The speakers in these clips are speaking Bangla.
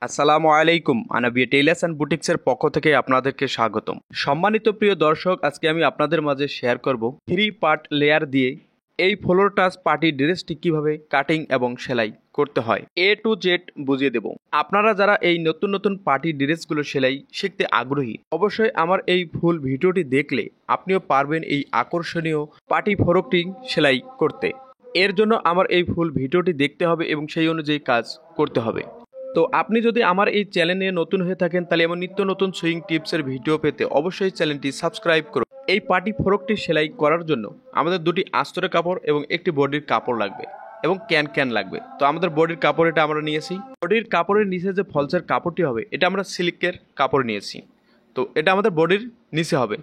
আসসালামু আলাইকুম। আনাবিয়া টেইলার্স অ্যান্ড বুটিক্সের পক্ষ থেকে আপনাদেরকে স্বাগতম। সম্মানিত প্রিয় দর্শক, আজকে আমি আপনাদের মাঝে শেয়ার করব 3 পার্ট লেয়ার দিয়ে এই ফ্লোর টাচ পার্টি ড্রেসটি কিভাবে কাটিং এবং সেলাই করতে হয়, এ টু জেড বুঝিয়ে দেব। আপনারা যারা এই নতুন নতুন পার্টি ড্রেসগুলো সেলাই শিখতে আগ্রহী, অবশ্যই আমার এই ফুল ভিডিওটি দেখলে আপনিও পারবেন এই আকর্ষণীয় পার্টি ফ্রকটি সেলাই করতে। এর জন্য আমার এই ফুল ভিডিওটি দেখতে হবে এবং সেই অনুযায়ী কাজ করতে হবে। তো আপনি যদি আমার এই চ্যানেলে নতুন হয়ে থাকেন, তাহলে এমন নিত্য নতুন সুইং টিপসের ভিডিও পেতে অবশ্যই চ্যানেলটি সাবস্ক্রাইব করুন। এই পার্টি ফ্রকটি সেলাই করার জন্য আমাদের দুটি আস্তরের কাপড় এবং একটি বডির কাপড় লাগবে এবং ক্যান লাগবে। তো আমাদের বডির কাপড় এটা আমরা নিয়েছি। বডির কাপড়ের নিচে যে ফলসের কাপড়টি হবে, এটা আমরা সিল্কের কাপড় নিয়েছি। তো এটা আমাদের বডির নিচে হবে।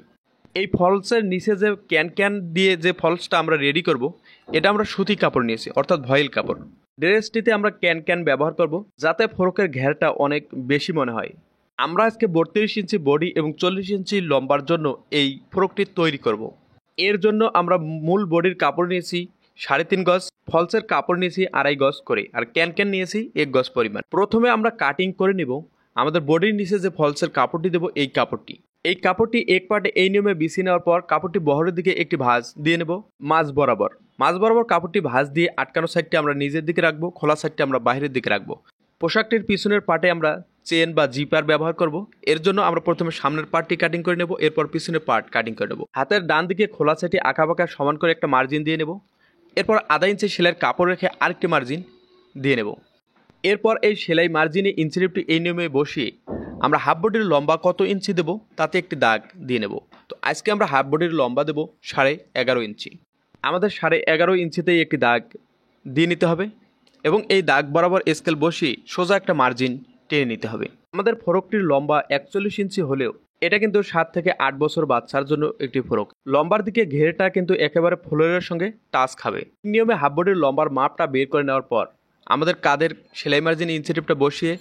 এই ফলসের নিচে যে ক্যান দিয়ে যে ফলসটা আমরা রেডি করব, এটা আমরা সুতি কাপড় নিয়েছি, অর্থাৎ ভয়েল কাপড়। ড্রেসটিতে আমরা ক্যান ব্যবহার করব যাতে ফ্রকের ঘেরটা অনেক বেশি মনে হয়। আমরা আজকে 32 ইঞ্চি বডি এবং 40 ইঞ্চি লম্বার জন্য এই ফ্রকটি তৈরি করব। এর জন্য আমরা মূল বডির কাপড় নিয়েছি 3.5 গজ, ফলসের কাপড় নিয়েছি 2.5 গজ করে, আর ক্যান নিয়েছি 1 গজ পরিমাণ। প্রথমে আমরা কাটিং করে নিব আমাদের বডির নিচে যে ফলসের কাপড়টি দেবো, এই কাপড়টি এক পার্টে এই নিয়মে বিছিয়ে নেওয়ার পর কাপড়টি বহরের দিকে একটি ভাঁজ দিয়ে নেব। মাঝ বরাবর কাপড়টি ভাঁজ দিয়ে আটকানো সাইডটি আমরা নিজের দিকে রাখবো, খোলা সাইডটি আমরা বাইরের দিকে রাখবো। পোশাকটির পিছনের পার্টে আমরা চেন বা জিপার ব্যবহার করব। এর জন্য আমরা প্রথমে সামনের পার্টটি কাটিং করে নেব, এরপর পিছনের পার্ট কাটিং করে নেব। হাতের ডান দিকে খোলা সাইডে আঁকাবাঁকা সমান করে একটা মার্জিন দিয়ে নেব। এরপর 1/2 ইঞ্চি সেলাইয়ের কাপড় রেখে আরেকটি মার্জিন দিয়ে নেব। এরপর এই সেলাই মার্জিনে ইঞ্চিটিপটি এই নিয়মে বসিয়ে আমরা হাফ বডির লম্বা কত ইঞ্চি দেব তাতে একটি দাগ দিয়ে নেব। তো আজকে আমরা হাফ বডির লম্বা দেব 11.5 ইঞ্চি। আমাদের 11.5 ইঞ্চিতেই একটি দাগ দিয়ে নিতে হবে এবং এই দাগ বরাবর স্কেল বসিয়ে সোজা একটা মার্জিন টেনে নিতে হবে। আমাদের ফ্রকটির লম্বা 41 ইঞ্চি হলেও এটা কিন্তু 7 থেকে 8 বছর বাচ্চার জন্য একটি ফ্রক। লম্বার দিকে ঘেরটা কিন্তু একেবারে ফ্লোরের সঙ্গে টাচ খাবে। নিয়মে হাফ বডির লম্বার মাপটা বের করে নেওয়ার পর আমাদের কাঁধের সেলাই মার্জিন ইঞ্চিটিপটা বসিয়ে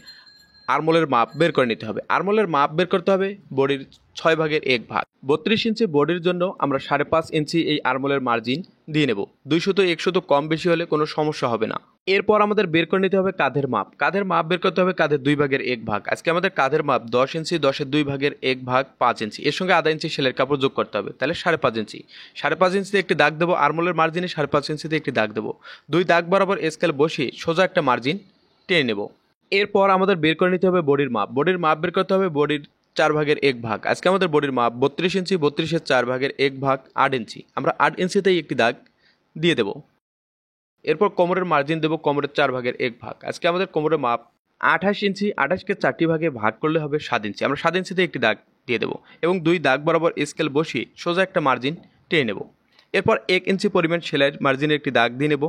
আরমোলের মাপ বের করে নিতে হবে। আরমোলের মাপ বের করতে হবে বডির 6/1 32 ইঞ্চি বডির জন্য আমরা 5.5 ইঞ্চি এই আরমোলের মার্জিন দিয়ে নেব। 200-100 কম বেশি হলে কোনো সমস্যা হবে না। এরপর আমাদের বের করে নিতে হবে কাঁধের মাপ বের করতে হবে কাঁধের 2/1 আজকে আমাদের কাঁধের মাপ 10 ইঞ্চি, 10-এর 2/1 5 ইঞ্চি। এর সঙ্গে 1/2 ইঞ্চি সেলাইয়ের কাপড় যোগ করতে হবে, তাহলে 5.5 ইঞ্চি। 5.5 ইঞ্চিতে একটি দাগ দেবো, আরমোলের মার্জিনে 5.5 ইঞ্চিতে একটি দাগ দেবো। 2 দাগ বরাবর স্কেল বসিয়ে সোজা একটা মার্জিন টেনে নেব। এরপর আমাদের বের করে নিতে হবে বডির মাপ বের করতে হবে বডির 4/1 আজকে আমাদের বডির মাপ 32 ইঞ্চি, 32-এর 4/1 8 ইঞ্চি। আমরা 8 ইঞ্চিতেই একটি দাগ দিয়ে দেব। এরপর কোমরের মার্জিন দেবো কোমরের 4/1 আজকে আমাদের কোমরের মাপ 28 ইঞ্চি, 28কে 4টি ভাগে ভাগ করলে হবে 7 ইঞ্চি। আমরা 7 ইঞ্চিতে একটি দাগ দিয়ে দেবো এবং 2 দাগ বরাবর স্কেল বসিয়ে সোজা একটা মার্জিন টেনে নেব। এরপর 1 ইঞ্চি পরিমাণ সেলাইয়ের মার্জিনে একটি দাগ দিয়ে নেব।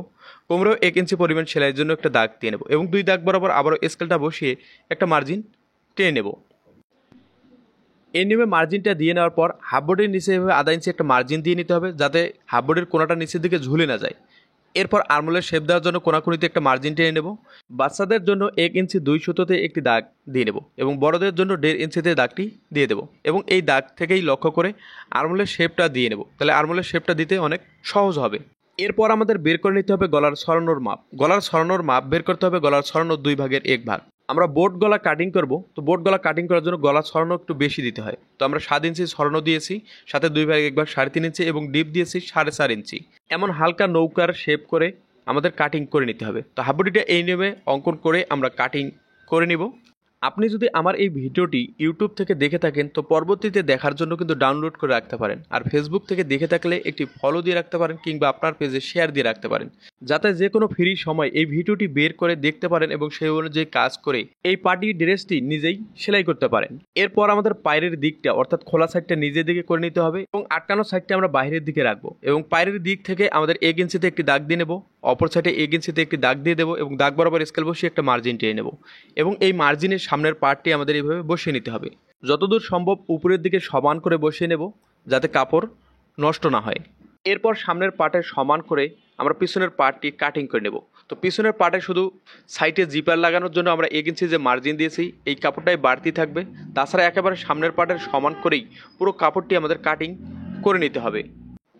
কোমরেও 1 ইঞ্চি পরিমাণ সেলাইয়ের জন্য একটা দাগ দিয়ে নেব এবং 2 দাগ বরাবর আবারও স্কেলটা বসিয়ে একটা মার্জিন টেনে নেব। এই নিয়মে মার্জিনটা দিয়ে নেওয়ার পর হাফ বডির নিচে এভাবে 1/2 ইঞ্চি একটা মার্জিন দিয়ে নিতে হবে যাতে হাফ বডির কোনাটা নিচের দিকে ঝুলে না যায়। এরপর আরমোলের শেপ দেওয়ার জন্য কোনাকুনিতে একটা মার্জিন টেনে নেব। বাচ্চাদের জন্য 1 ইঞ্চি 2 সুতোতে একটি দাগ দিয়ে নেব এবং বড়দের জন্য 1.5 ইঞ্চিতে দাগটি দিয়ে দেব এবং এই দাগ থেকেই লক্ষ্য করে আরমোলের শেপটা দিয়ে নেব, তাহলে আরমোলের শেপটা দিতে অনেক সহজ হবে। এরপর আমাদের বের করে নিতে হবে গলার ছড়ানোর মাপ বের করতে হবে গলার ছড়ানোর 2/1 আমরা বোট গলা কাটিং করব। তো বোট গলা কাটিং করার জন্য গলা ছড়ানো একটু বেশি দিতে হয়। তো আমরা 7 ইঞ্চি ছড়ানো দিয়েছি, সাথে 2/1 3.5 ইঞ্চি এবং ডিপ দিয়েছি 4.5 ইঞ্চি। এমন হালকা নৌকার শেপ করে আমাদের কাটিং করে নিতে হবে। তো হাফ বডিটা এই নিয়মে অঙ্কন করে আমরা কাটিং করে নিব। আপনি যদি আমার এই ভিডিওটি ইউটিউব থেকে দেখে থাকেন, তো পরবর্তীতে দেখার জন্য কিন্তু ডাউনলোড করে রাখতে পারেন, আর ফেসবুক থেকে দেখে থাকলে একটি ফলো দিয়ে রাখতে পারেন কিংবা আপনার পেজে শেয়ার দিয়ে রাখতে পারেন, যাতে যে কোনো ফ্রি সময় এই ভিডিওটি বের করে দেখতে পারেন এবং সেই অনুযায়ী কাজ করে এই পার্টি ড্রেসটি নিজেই সেলাই করতে পারেন। এরপর আমাদের পায়ের দিকটা অর্থাৎ খোলা সাইডটা নিজের দিকে করে নিতে হবে এবং আটকানো সাইডটা আমরা বাইরের দিকে রাখবো এবং পায়ের দিক থেকে আমাদের 1 ইঞ্চিতে একটি দাগ দিয়ে নেব, অপর সাইডে 1 ইঞ্চিতে একটি দাগ দিয়ে দেবো এবং দাগ বরাবর স্কেল বসিয়ে একটা মার্জিন টেনে নেব এবং এই মার্জিনের সামনের পার্টটি আমাদের এইভাবে বসিয়ে নিতে হবে। যতদূর সম্ভব উপরের দিকে সমান করে বসিয়ে নেব যাতে কাপড় নষ্ট না হয়। এরপর সামনের পার্টের সমান করে আমরা পিছনের পার্টটি কাটিং করে নেব। তো পিছনের পার্টে শুধু সাইডে জিপার লাগানোর জন্য আমরা 1 ইঞ্চি যে মার্জিন দিয়েছি এই কাপড়টাই বাড়তি থাকবে, তাছাড়া একেবারে সামনের পার্টের সমান করেই পুরো কাপড়টি আমাদের কাটিং করে নিতে হবে।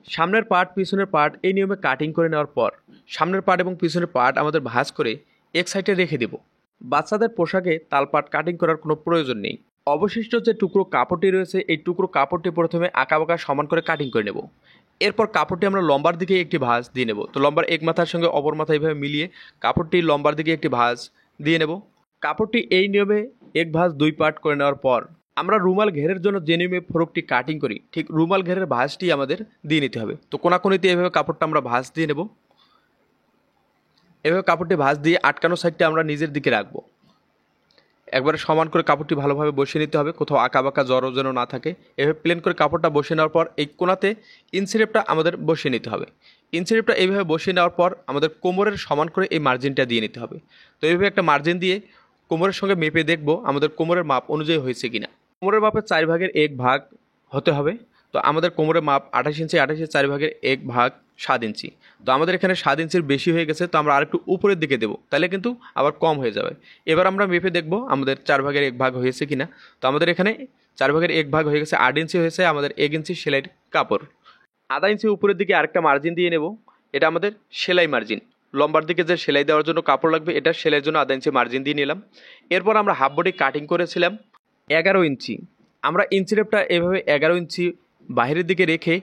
সামনের পার্ট পিছনের পার্ট এই নিয়মে কাটিং করে নেওয়ার পর সামনের পার্ট এবং পিছনের পার্ট আমাদের ভাঁজ করে এক সাইডে রেখে দেব। বাচ্চাদের পোশাকে তালপাট কাটিং করার কোনো প্রয়োজন নেই। অবশিষ্ট যে টুকরো কাপড়টি রয়েছে এই টুকরো কাপড়টি প্রথমে আঁকাবাঁকা সমান করে কাটিং করে নেব। এরপর কাপড়টি আমরা লম্বার দিকে একটি ভাঁজ দিয়ে নেব। তো লম্বার এক মাথার সঙ্গে অপর মাথা এইভাবে মিলিয়ে কাপড়টি লম্বার দিকে একটি ভাঁজ দিয়ে নেব। কাপড়টি এই নিয়মে এক ভাঁজ 2 পার্ট করে নেওয়ার পর আমরা রুমাল ঘেরের জন্য যে নিয়মে ফোরকটি কাটিং করি ঠিক রুমাল ঘেরের ভাঁজটি আমাদের দিয়ে নিতে হবে। তো কোনাকুনিতে এভাবে কাপড়টা আমরা ভাঁজ দিয়ে নেব। এভাবে কাপড়টি ভাঁজ দিয়ে আটকানো সাইডটা আমরা নিজের দিকে রাখবো। একবারে সমান করে কাপড়টি ভালোভাবে বসিয়ে নিতে হবে, কোথাও আঁকাবাঁকা জড়ো যেন না থাকে। এভাবে প্লেন করে কাপড়টা বসিয়ে নেওয়ার পর এই কোনাতে ইঞ্চিরেপটা আমাদের বসিয়ে নিতে হবে। ইঞ্চিরেপটা এইভাবে বসিয়ে নেওয়ার পর আমাদের কোমরের সমান করে এই মার্জিনটা দিয়ে নিতে হবে। তো এইভাবে একটা মার্জিন দিয়ে কোমরের সঙ্গে মেপে দেখব আমাদের কোমরের মাপ অনুযায়ী হয়েছে কিনা। কোমরের মাপের 4 ভাগের 1 ভাগ হতে হবে। তো আমাদের কোমরের মাপ 28 ইঞ্চি, 28-এর 4 ভাগের 1 ভাগ 7 ইঞ্চি। তো আমাদের এখানে 7 ইঞ্চির বেশি হয়ে গেছে, তো আমরা আরেকটু উপরের দিকে দেবো, তাহলে কিন্তু আবার কম হয়ে যাবে। এবার আমরা মেপে দেখব আমাদের 4 ভাগের 1 ভাগ হয়েছে কিনা। তো আমাদের এখানে 4 ভাগের 1 ভাগ হয়ে গেছে, 8 ইঞ্চি হয়েছে আমাদের 1 ইঞ্চি সেলাইয়ের কাপড়। আধা ইঞ্চি উপরের দিকে আরেকটা মার্জিন দিয়ে নেব, এটা আমাদের সেলাই মার্জিন। লম্বার দিকে যে সেলাই দেওয়ার জন্য কাপড় লাগবে এটা সেলাইয়ের জন্য আধা ইঞ্চি মার্জিন দিয়ে নিলাম। এরপর আমরা হাফ বডি কাটিং করেছিলাম 11 ইঞ্চি। আমরা ইঞ্চিরেপটা এভাবে 11 ইঞ্চি বাইরের দিকে রেখে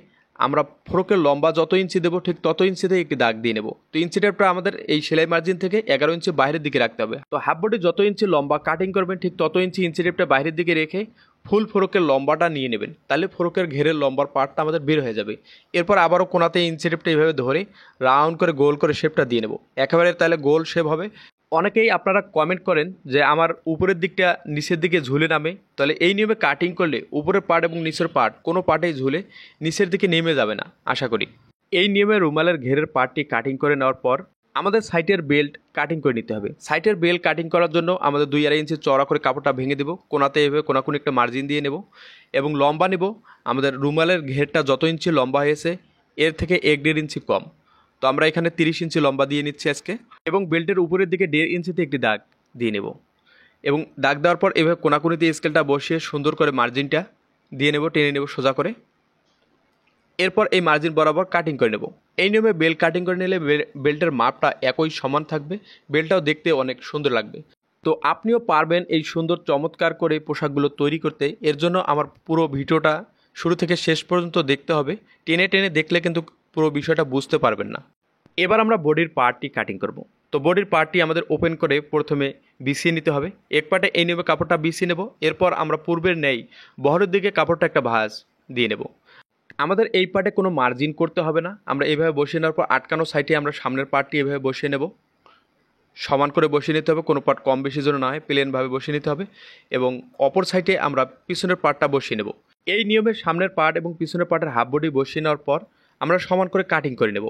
আমরা ফ্রকের লম্বা যত ইঞ্চি দেবো ঠিক তত ইঞ্চিতে একটি দাগ দিয়ে নেব। তো ইঞ্চিরেপটা আমাদের এই সেলাই মার্জিন থেকে 11 ইঞ্চি বাইরের দিকে রাখতে হবে। তো হাফ বডি যত ইঞ্চি লম্বা কাটিং করবেন ঠিক তত ইঞ্চি ইঞ্চিরেপটা বাইরের দিকে রেখে ফুল ফ্রকের লম্বাটা নিয়ে নেবেন, তাহলে ফ্রকের ঘেরের লম্বার পার্টটা আমাদের বের হয়ে যাবে। এরপর আবারও কোনাতে ইঞ্চিরেপটা এইভাবে ধরে রাউন্ড করে গোল করে শেপটা দিয়ে নেব, একেবারে তাহলে গোল শেপ হবে। অনেকেই আপনারা কমেন্ট করেন যে আমার উপরের দিকটা নিচের দিকে ঝুলে নামে, তাহলে এই নিয়মে কাটিং করলে উপরের পার্ট এবং নিচের পার্ট কোনো পার্টেই ঝুলে নিচের দিকে নেমে যাবে না আশা করি। এই নিয়মে রুমালের ঘেরের পার্টটি কাটিং করে নেওয়ার পর আমাদের সাইটের বেল্ট কাটিং করে নিতে হবে। সাইটের বেল্ট কাটিং করার জন্য আমাদের 2.5 ইঞ্চি চড়া করে কাপড়টা ভেঙে দেবো, কোনাতে এভাবে কোনাকুনি একটা মার্জিন দিয়ে নেব এবং লম্বা নেব। আমাদের রুমালের ঘেরটা যত ইঞ্চি লম্বা হয়েছে এর থেকে 1.5 ইঞ্চি কম। তো আমরা এখানে 30 ইঞ্চি লম্বা দিয়ে নিচ্ছি আজকে, এবং বেল্টের উপরের দিকে 1.5 ইঞ্চিতে একটি দাগ দিয়ে নেব এবং দাগ দেওয়ার পর এভাবে কোনাকুনিতে স্কেলটা বসিয়ে সুন্দর করে মার্জিনটা দিয়ে নেব, টেনে নেব সোজা করে। এরপর এই মার্জিন বরাবর কাটিং করে নেব। এই নিয়মে বেল্ট কাটিং করে নিলে বেল্টের মাপটা একই সমান থাকবে, বেল্টটাও দেখতে অনেক সুন্দর লাগবে। তো আপনিও পারবেন এই সুন্দর চমৎকার করে পোশাকগুলো তৈরি করতে। এর জন্য আমার পুরো ভিডিওটা শুরু থেকে শেষ পর্যন্ত দেখতে হবে, টেনে টেনে দেখলে কিন্তু পুরো বিষয়টা বুঝতে পারবেন না। এবার আমরা বডির পার্টটি কাটিং করব। তো বডির পার্টটি আমাদের ওপেন করে প্রথমে বিছিয়ে নিতে হবে। এক পার্টে এই নিয়মে কাপড়টা বিছিয়ে নেব। এরপর আমরা পূর্বের ন্যায় বহরের দিকে কাপড়টা একটা ভাঁজ দিয়ে নেব। আমাদের এই পার্টে কোনো মার্জিন করতে হবে না, আমরা এইভাবে বসিয়ে নেওয়ার পর আটকানো সাইডে আমরা সামনের পার্টটি এভাবে বসিয়ে নেব। সমান করে বসিয়ে নিতে হবে, কোনো পার্ট কম বেশি যেন না হয়, প্লেনভাবে বসিয়ে নিতে হবে। এবং অপর সাইডে আমরা পিছনের পার্টটা বসিয়ে নেব। এই নিয়মে সামনের পার্ট এবং পিছনের পার্টের হাফ বডি বসিয়ে নেওয়ার পর আমরা সমান করে কাটিং করে নেব।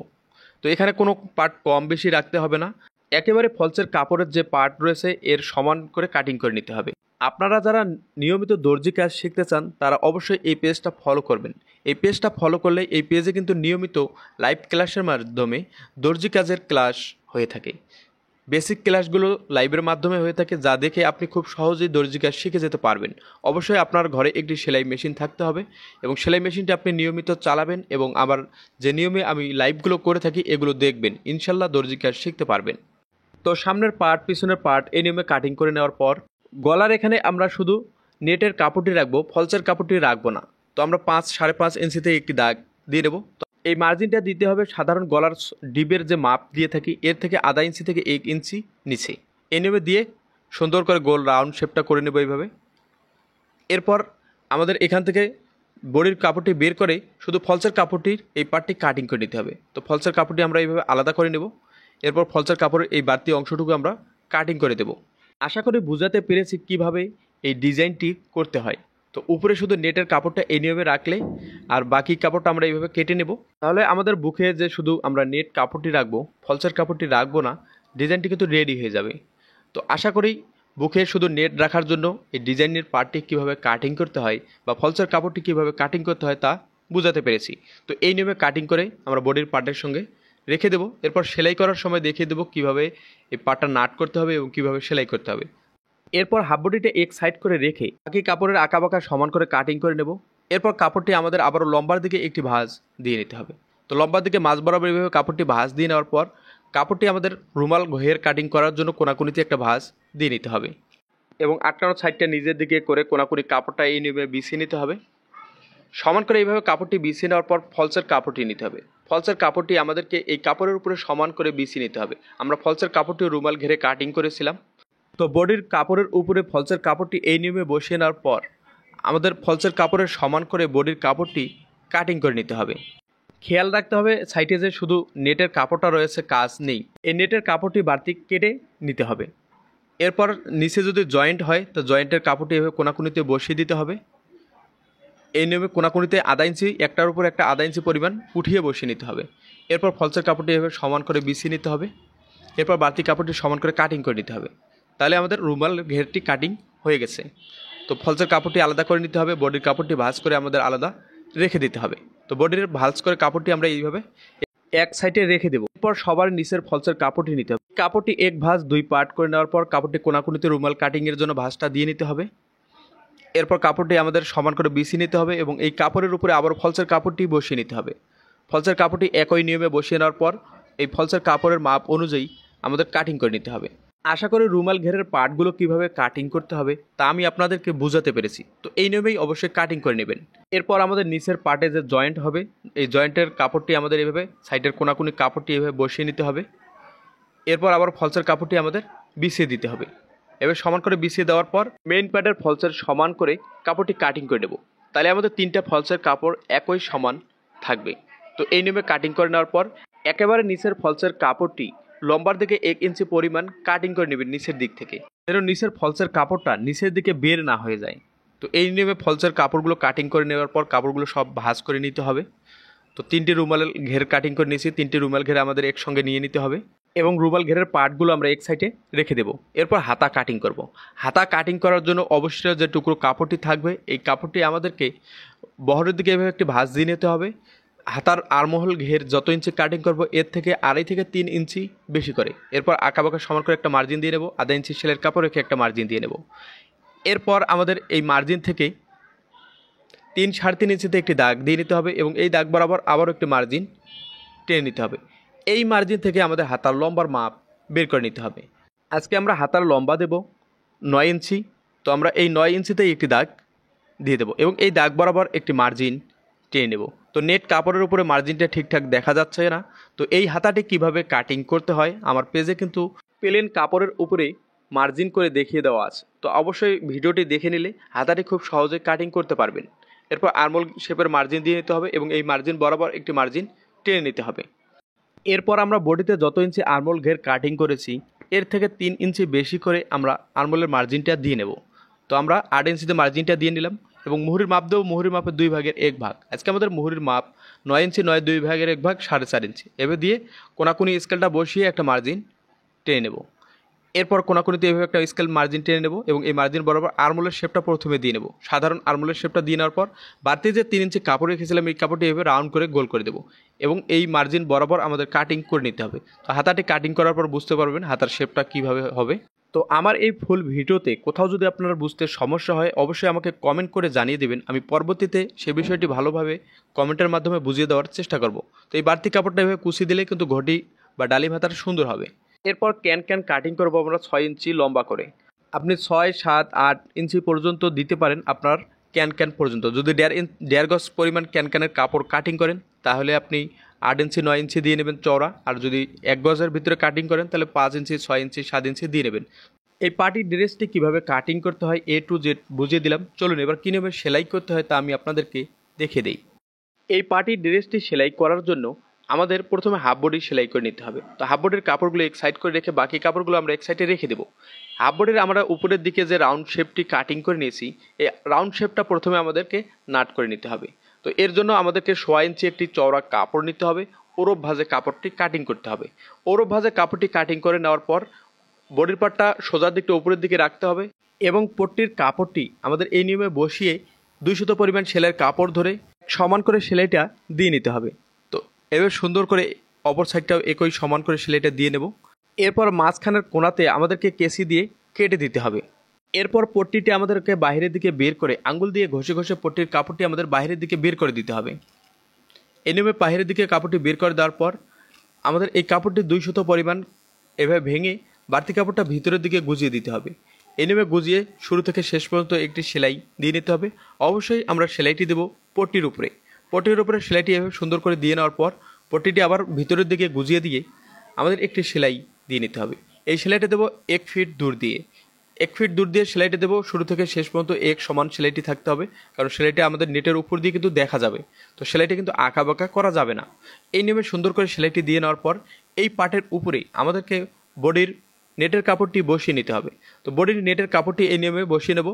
তো এখানে কোনো পার্ট কম বেশি রাখতে হবে না, একেবারে ফলসের কাপড়ের যে পার্ট রয়েছে এর সমান করে কাটিং করে নিতে হবে। আপনারা যারা নিয়মিত দর্জি কাজ শিখতে চান তারা অবশ্যই এই পেজটা ফলো করবেন। এই পেজটা ফলো করলে এই পেজে কিন্তু নিয়মিত লাইভ ক্লাসের মাধ্যমে দর্জি কাজের ক্লাস হয়ে থাকে। বেসিক ক্লাসগুলো লাইভের মাধ্যমে হয়ে থাকে, যা দেখে আপনি খুব সহজেই দর্জি কাজ শিখে যেতে পারবেন। অবশ্যই আপনার ঘরে একটি সেলাই মেশিন থাকতে হবে এবং সেলাই মেশিনটি আপনি নিয়মিত চালাবেন এবং আবার যে নিয়মে আমি লাইভগুলো করে থাকি এগুলো দেখবেন, ইনশাল্লাহ দর্জি কাজ শিখতে পারবেন। তো সামনের পার্ট পিছনের পার্ট এই নিয়মে কাটিং করে নেওয়ার পর গলার এখানে আমরা শুধু নেটের কাপড়টি রাখবো, ফলসের কাপড়টি রাখবো না। তো আমরা 5-5.5 ইঞ্চিতে একটি দাগ দিয়ে দেবো। এই মার্জিনটা দিতে হবে সাধারণ গলার ডিবের যে মাপ দিয়ে থাকি এর থেকে আধা ইঞ্চি থেকে 1 ইঞ্চি নিচে। এই নিয়মে দিয়ে সুন্দর করে গোল রাউন্ড শেপটা করে নেব এইভাবে। এরপর আমাদের এখান থেকে বডির কাপড়টি বের করে শুধু ফলসের কাপড়টির এই পার্টটি কাটিং করে নিতে হবে। তো ফলসের কাপড়টি আমরা এইভাবে আলাদা করে নেব। এরপর ফলসের কাপড়ের এই বাড়তি অংশটুকু আমরা কাটিং করে দেব। আশা করি বুঝাতে পেরেছি কিভাবে এই ডিজাইনটি করতে হয়। তো উপরে শুধু নেটের কাপড়টা এই নিয়মে রাখলে আর বাকি কাপড়টা আমরা এইভাবে কেটে নেব, তাহলে আমাদের বুকে যে শুধু আমরা নেট কাপড়টি রাখবো, ফলসের কাপড়টি রাখবো না, ডিজাইনটি কিন্তু রেডি হয়ে যাবে। তো আশা করি বুকে শুধু নেট রাখার জন্য এই ডিজাইনের পার্টটি কীভাবে কাটিং করতে হয় বা ফলসের কাপড়টি কীভাবে কাটিং করতে হয় তা বুঝাতে পেরেছি। তো এই নিয়মে কাটিং করে আমরা বডির পার্টের সঙ্গে রেখে দেবো। এরপর সেলাই করার সময় দেখিয়ে দেবো কীভাবে এই পার্টটা নাট করতে হবে এবং কীভাবে সেলাই করতে হবে। এরপর হাফ বডিটা এক সাইড করে রেখে বাকি কাপড়ের আঁকাবাঁকা সমান করে কাটিং করে নেব। এরপর কাপড়টি আমাদের আবারও লম্বার দিকে একটি ভাঁজ দিয়ে নিতে হবে। তো লম্বার দিকে মাঝ বরাবর এইভাবে কাপড়টি ভাঁজ দিয়ে নেওয়ার পর কাপড়টি আমাদের রুমাল ঘের কাটিং করার জন্য কোনাকুনিতে একটা ভাঁজ দিয়ে নিতে হবে এবং আটকানোর সাইডটা নিজের দিকে করে কোনাকুনি কাপড়টা এই নিয়মে বিছিয়ে নিতে হবে। সমান করে এইভাবে কাপড়টি বিছিয়ে নেওয়ার পর ফলসের কাপড়টি নিতে হবে। ফলসের কাপড়টি আমাদেরকে এই কাপড়ের উপরে সমান করে বিছিয়ে নিতে হবে। আমরা ফলসের কাপড়টি রুমাল ঘেরে কাটিং করেছিলাম, তো বডির কাপড়ের উপরে ফলসের কাপড়টি এই নিয়মে বসিয়ে নেওয়ার পর আমাদের ফলসের কাপড়ের সমান করে বডির কাপড়টি কাটিং করে নিতে হবে। খেয়াল রাখতে হবে সাইডে যে শুধু নেটের কাপড়টা রয়েছে কাজ নেই, এই নেটের কাপড়টি বাড়তি কেটে নিতে হবে। এরপর নিচে যদি জয়েন্ট হয় তো জয়েন্টের কাপড়টি এভাবে কোনাকুনিতে বসিয়ে দিতে হবে। এই নিয়মে কোনাকুনিতে আধা ইঞ্চি একটার উপর একটা আধা ইঞ্চি পরিমাণ উঠিয়ে বসিয়ে নিতে হবে। এরপর ফলসের কাপড়টি এভাবে সমান করে বিছিয়ে নিতে হবে। এরপর বাড়তি কাপড়টি সমান করে কাটিং করে নিতে হবে। তাহলে আমাদের রুমাল ঘেরটি কাটিং হয়ে গেছে। তো ফলসের কাপড়টি আলাদা করে নিতে হবে, বডির কাপড়টি ভাঁজ করে আমাদের আলাদা রেখে দিতে হবে। তো বডির ভাঁজ করে কাপড়টি আমরা এইভাবে এক সাইডে রেখে দেবো। এরপর সবার নিচের ফলসের কাপড়টি নিতে হবে। কাপড়টি এক ভাঁজ দুই পার্ট করে নেওয়ার পর কাপড়টি কোনাকুনিতে রুমাল কাটিংয়ের জন্য ভাঁজটা দিয়ে নিতে হবে। এরপর কাপড়টি আমাদের সমান করে বিছিয়ে নিতে হবে এবং এই কাপড়ের উপরে আবার ফলসের কাপড়টি বসিয়ে নিতে হবে। ফলসের কাপড়টি একই নিয়মে বসিয়ে নেওয়ার পর এই ফলসের কাপড়ের মাপ অনুযায়ী আমাদের কাটিং করে নিতে হবে। আশা করি রুমাল ঘেরের পার্টগুলো কিভাবে কাটিং করতে হবে তা আমি আপনাদেরকে বোঝাতে পেরেছি। তো এই নিয়মেই অবশ্যই কাটিং করে নেবেন। এরপর আমাদের নিচের পার্টে যে জয়েন্ট হবে এই জয়েন্টের কাপড়টি আমাদের এভাবে সাইডের কোনাকুনি কাপড়টি এভাবে বসিয়ে নিতে হবে। এরপর আবার ফলসের কাপড়টি আমাদের বিছিয়ে দিতে হবে। এবার সমান করে বিছিয়ে দেওয়ার পর মেইন পার্টের ফলসের সমান করে কাপড়টি কাটিং করে নেব। তাহলে আমাদের তিনটা ফলসের কাপড় একই সমান থাকবে। তো এই নিয়মে কাটিং করে নেওয়ার পর একেবারে নিচের ফলসের কাপড়টি লম্বার দিকে 1 ইঞ্চি পরিমাণ কাটিং করে নেবেন নিচের দিক থেকে, যেন নিচের ফলসের কাপড়টা নিচের দিকে বের না হয়ে যায়। তো এই নিয়মে ফলসের কাপড়গুলো কাটিং করে নেওয়ার পর কাপড়গুলো সব ভাঁজ করে নিতে হবে। তো 3টি রুমালের ঘের কাটিং করে নিয়েছি, 3টি রুমাল ঘের আমাদের একসঙ্গে নিয়ে নিতে হবে এবং রুমাল ঘেরের পার্টগুলো আমরা এক সাইডে রেখে দেব। এরপর হাতা কাটিং করব। হাতা কাটিং করার জন্য অবশ্যই যে টুকরো কাপড়টি থাকবে এই কাপড়টি আমাদেরকে বহরের দিকে এভাবে একটি ভাঁজ দিয়ে নিতে হবে। হাতার আরমহল ঘের যত ইঞ্চি কাটিং করব এর থেকে 2.5 থেকে 3 ইঞ্চি বেশি করে। এরপর আঁকাবাঁকা সমান করে একটা মার্জিন দিয়ে নেব, আধা ইঞ্চি সেলের কাপড় রেখে একটা মার্জিন দিয়ে নেব। এরপর আমাদের এই মার্জিন থেকে 3-3.5 ইঞ্চিতে একটি দাগ দিয়ে নিতে হবে এবং এই দাগ বরাবর আবারও একটি মার্জিন টেনে নিতে হবে। এই মার্জিন থেকে আমাদের হাতার লম্বার মাপ বের করে নিতে হবে। আজকে আমরা হাতার লম্বা দেব 9 ইঞ্চি। তো আমরা এই 9 ইঞ্চিতেই একটি দাগ দিয়ে দেব এবং এই দাগ বরাবর একটি মার্জিন টেনে নেব। তো নেট কাপড়ের উপরে মার্জিনটা ঠিকঠাক দেখা যাচ্ছে না। তো এই হাতাটি কিভাবে কাটিং করতে হয় আমার পেজে কিন্তু প্লেন কাপড়ের উপরে মার্জিন করে দেখিয়ে দেওয়া আছে। তো অবশ্যই ভিডিওটি দেখে নিলে হাতাটি খুব সহজে কাটিং করতে পারবেন। এরপর আর্মহোল শেপের মার্জিন দিয়ে নিতে হবে এবং এই মার্জিন বরাবর একটি মার্জিন টেনে নিতে হবে। এরপর আমরা বডিতে যত ইঞ্চি আর্মহোল ঘের কাটিং করেছি এর থেকে 3 ইঞ্চি বেশি করে আমরা আর্মহোলের মার্জিনটা দিয়ে নেব। তো আমরা 8 ইঞ্চিতে মার্জিনটা দিয়ে নিলাম এবং মুহুরির মাপ দেবো মুহুরির মাপের 2 ভাগের 1 ভাগ। আজকে আমাদের মুহুরির মাপ 9 ইঞ্চি, 9 2 ভাগের 1 ভাগ 4.5 ইঞ্চি। এভাবে দিয়ে কোনাকুনি স্কেলটা বসিয়ে একটা মার্জিন টেনে নেব। এরপর কোনাকুনিতে এভাবে একটা স্কেল মার্জিন টেনে নেব এবং এই মার্জিন বরাবর আর্মহোলের শেপটা প্রথমে দিয়ে নেব। সাধারণ আর্মহোলের শেপটা দিয়ে নেওয়ার পর বাড়তি যে 3 ইঞ্চি কাপড় রেখেছিলাম এই কাপড়টি এভাবে রাউন্ড করে গোল করে দেবো এবং এই মার্জিন বরাবর আমাদের কাটিং করে নিতে হবে। তো হাতাটি কাটিং করার পর বুঝতে পারবেন হাতার শেপটা কীভাবে হবে। তো আমার এই ফুল ভিডিওতে কোথাও যদি আপনারা বুঝতে সমস্যা হয় অবশ্যই আমাকে কমেন্ট করে জানিয়ে দেবেন। আমি পরবর্তীতে সে বিষয়টি ভালোভাবে কমেন্টের মাধ্যমে বুঝিয়ে দেওয়ার চেষ্টা করব। তো এই বাড়তি কাপড়টা এভাবে কুচিয়ে দিলে কিন্তু ঘটি বা ডালিম হাতাটা সুন্দর হবে। এরপর ক্যান কাটিং করবো আমরা 6 ইঞ্চি লম্বা করে। আপনি 6, 7, 8 ইঞ্চি পর্যন্ত দিতে পারেন আপনার ক্যান পর্যন্ত। যদি 1.5 গজ পরিমাণ ক্যানের কাপড় কাটিং করেন তাহলে আপনি 8 ইঞ্চি 9 ইঞ্চি দিয়ে নেবেন চওড়া। আর যদি 1 গজের ভিতরে কাটিং করেন তাহলে 5 ইঞ্চি 6 ইঞ্চি 7 ইঞ্চি দিয়ে নেবেন। এই পার্টি ড্রেসটি কীভাবে কাটিং করতে হয় A to Z বুঝিয়ে দিলাম। চলুন এবার কীভাবে সেলাই করতে হয় তা আমি আপনাদেরকে দেখে দিই। এই পার্টি ড্রেসটি সেলাই করার জন্য আমাদের প্রথমে হাফ বডি সেলাই করে নিতে হবে। তো হাফ বডির কাপড়গুলো এক সাইড করে রেখে বাকি কাপড়গুলো আমরা এক সাইডে রেখে দেবো। হাফ বডির আমরা উপরের দিকে যে রাউন্ড শেপটি কাটিং করে নিয়েছি এই রাউন্ড শেপটা প্রথমে আমাদেরকে নাট করে নিতে হবে। তো এর জন্য আমাদেরকে 1.5 ইঞ্চি একটি চওড়া কাপড় নিতে হবে, ওরপ ভাঁজে কাপড়টি কাটিং করতে হবে। ওরপ ভাঁজে কাপড়টি কাটিং করে নেওয়ার পর বডির পার্টটা সোজার দিকটা উপরের দিকে রাখতে হবে এবং পট্টির কাপড়টি আমাদের এই নিয়মে বসিয়ে 2 সুতো পরিমাণ সেলাইয়ের কাপড় ধরে সমান করে সেলাইটা দিয়ে নিতে হবে। তো এবার সুন্দর করে অপর সাইডটাও একই সমান করে সেলাইটা দিয়ে নেব। এরপর মাঝখানের কোণাতে আমাদেরকে কেসি দিয়ে কেটে দিতে হবে। এরপর পট্টিটি আমাদেরকে বাইরের দিকে বের করে আঙ্গুল দিয়ে ঘষে ঘষে পট্টির কাপড়টি আমাদের বাইরের দিকে বের করে দিতে হবে। এই নিয়মে বাইরের দিকে কাপড়টি বের করে দেওয়ার পর আমাদের এই কাপড়টি 2 সুতো পরিমাণ এভাবে ভেঙে বাড়তি কাপড়টা ভিতরের দিকে গুজিয়ে দিতে হবে। এই নিয়মে গুজিয়ে শুরু থেকে শেষ পর্যন্ত একটি সেলাই দিয়ে নিতে হবে। অবশ্যই আমরা সেলাইটি দেবো পট্টির উপরে। পট্টির উপরে সেলাইটি এভাবে সুন্দর করে দিয়ে নেওয়ার পর পট্টিটি আবার ভিতরের দিকে গুজিয়ে দিয়ে আমাদের একটি সেলাই দিয়ে নিতে হবে। এই সেলাইটা দেবো 1 ফিট দূর দিয়ে। 1 ফিট দূর দিয়ে সেলাইটা দেবো শুরু থেকে শেষ পর্যন্ত এক সমান সেলাইটি থাকতে হবে, কারণ সেলাইটা আমাদের নেটের উপর দিয়ে কিন্তু দেখা যাবে, তো সেলাইটা কিন্তু আঁকা বাঁকা করা যাবে না। এই নিয়মে সুন্দর করে সেলাইটি দিয়ে নেওয়ার পর এই পার্টের উপরেই আমাদেরকে বডির নেটের কাপড়টি বসিয়ে নিতে হবে। তো বডির নেটের কাপড়টি এই নিয়মে বসিয়ে নেব।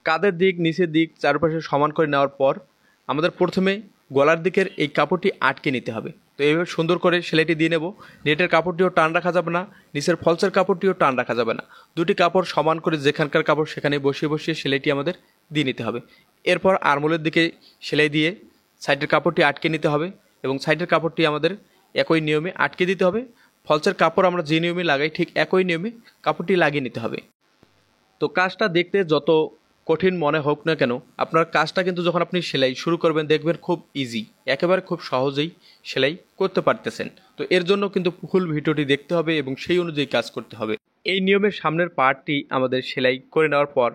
কাঁধের দিক নিচের দিক চারপাশে সমান করে নেওয়ার পর আমাদের প্রথমে গলার দিকের এই কাপড়টি আটকে নিতে হবে। তো এইভাবে সুন্দর করে সেলাইটি দিয়ে নেব। নেটের কাপড়টিও টান রাখা যাবে না, নিচের ফলসের কাপড়টিও টান রাখা যাবে না। দুটি কাপড় সমান করে যেখানকার কাপড় সেখানে বসিয়ে বসিয়ে সেলাইটি আমাদের দিয়ে নিতে হবে। এরপর আরমোলের দিকে সেলাই দিয়ে সাইডের কাপড়টি আটকে নিতে হবে এবং সাইডের কাপড়টি আমাদের একই নিয়মে আটকে দিতে হবে। ফলসের কাপড় আমরা যে নিয়মে লাগাই ঠিক একই নিয়মে কাপড়টি লাগিয়ে নিতে হবে। তো কাজটা দেখতে যত কঠিন মনে হোক না কেন, আপনার কাজটা কিন্তু যখন আপনি সেলাই শুরু করবেন দেখবেন খুব ইজি, একেবারে খুব সহজেই সেলাই করতে পারতেছেন। তো এর জন্য কিন্তু ফুল ভিডিওটি দেখতে হবে এবং সেই অনুযায়ী কাজ করতে হবে। এই নিয়মের সামনের পার্টটি আমাদের সেলাই করে নেওয়ার পর